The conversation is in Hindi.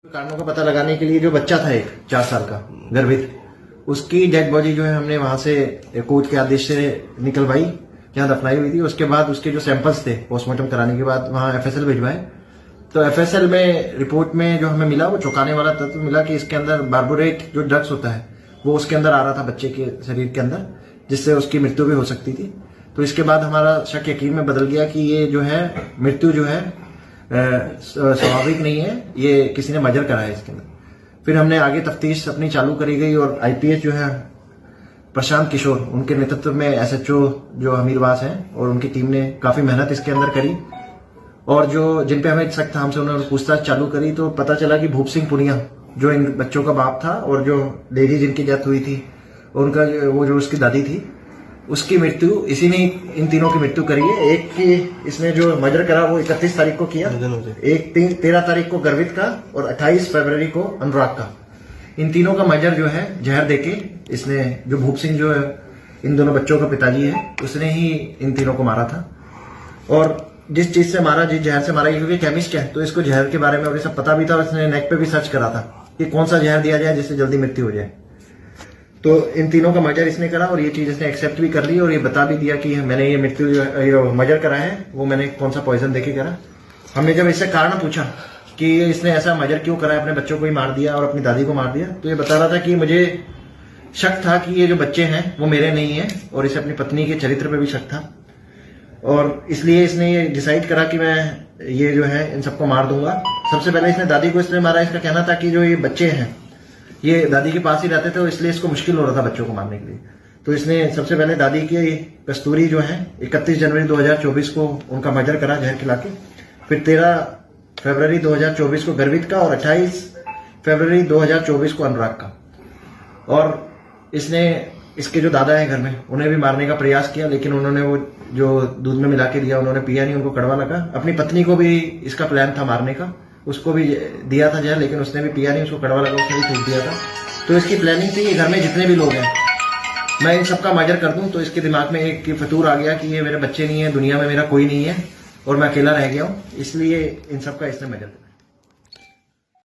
कारणों का पता लगाने के लिए जो बच्चा था एक 4 साल का गर्भित, उसकी डेड बॉडी जो है हमने वहां से कोर्ट के आदेश से निकलवाई, जहां दफनाई हुई थी। उसके बाद उसके जो सैंपल्स थे पोस्टमार्टम कराने के बाद वहां एफएसएल भिजवाए। तो एफएसएल में रिपोर्ट में जो हमें मिला वो चौंकाने वाला तत्व मिला कि इसके अंदर बार्बोरेट जो ड्रग्स होता है वो उसके अंदर आ रहा था बच्चे के शरीर के अंदर, जिससे उसकी मृत्यु भी हो सकती थी। तो इसके बाद हमारा शक यकीन में बदल गया कि ये जो है मृत्यु जो है स्वाभाविक नहीं है, ये किसी ने मर्डर करा है इसके अंदर। फिर हमने आगे तफ्तीश अपनी चालू करी गई और आईपीएस जो है प्रशांत किशोर, उनके नेतृत्व में एसएचओ जो हमीरवास हैं और उनकी टीम ने काफी मेहनत इसके अंदर करी और जो जिन पे हमें शक था हमसे उन्होंने पूछताछ चालू करी। तो पता चला कि भूप सिंह पुनिया जो इन बच्चों का बाप था और जो लेडी जिनकी डेथ हुई थी उनका वो जो उसकी दादी थी, उसकी मृत्यु इसी ने इन तीनों की मृत्यु करी है। एक की इसने जो मर्डर करा वो 31 तारीख को किया, एक 13 तारीख को गर्वित का और 28 फरवरी को अनुराग का। इन तीनों का मर्डर जो है जहर देके इसने, जो भूप सिंह जो है इन दोनों बच्चों का पिताजी है, उसने ही इन तीनों को मारा था। और जिस चीज से मारा, जिस जहर से मारा, क्योंकि केमिस्ट है तो इसको जहर के बारे में और सब पता भी था और इसने नेट पे भी सर्च करा था कि कौन सा जहर दिया जाए जिससे जल्दी मृत्यु हो जाए। तो इन तीनों का मर्डर इसने करा और ये चीज इसने एक्सेप्ट भी कर ली और ये बता भी दिया कि मैंने ये मृत्यु मर्डर करा है वो मैंने कौन सा पॉइजन देके करा। हमने जब इससे कारण पूछा कि इसने ऐसा मर्डर क्यों करा है, अपने बच्चों को ही मार दिया और अपनी दादी को मार दिया, तो ये बता रहा था कि मुझे शक था कि ये जो बच्चे हैं वो मेरे नहीं है और इसे अपनी पत्नी के चरित्र पे भी शक था और इसलिए इसने ये डिसाइड करा कि मैं ये जो है इन सबको मार दूंगा। सबसे पहले इसने दादी को इसलिए मारा, इसका कहना था कि जो ये बच्चे हैं ये दादी के पास ही रहते थे और इसलिए इसको मुश्किल हो रहा था बच्चों को मारने के लिए। तो इसने सबसे पहले दादी की कस्तूरी जो है 31 जनवरी 2024 को उनका मर्डर करा जहर खिला के, फिर 13 फरवरी 2024 को गर्वित का और 28 फरवरी 2024 को अनुराग का। और इसने इसके जो दादा है घर में उन्हें भी मारने का प्रयास किया, लेकिन उन्होंने वो जो दूध में मिला के दिया उन्होंने पिया नहीं, उनको कड़वा लगा। अपनी पत्नी को भी इसका प्लान था मारने का, उसको भी दिया था जहर, लेकिन उसने भी पिया नहीं, उसको कड़वा लगा, उसने भी थूक दिया था। तो इसकी प्लानिंग थी कि घर में जितने भी लोग हैं मैं इन सबका मर्डर कर दूं। तो इसके दिमाग में एक फतूर आ गया कि ये मेरे बच्चे नहीं है, दुनिया में मेरा कोई नहीं है और मैं अकेला रह गया हूं, इसलिए इन सबका इसने मर्डर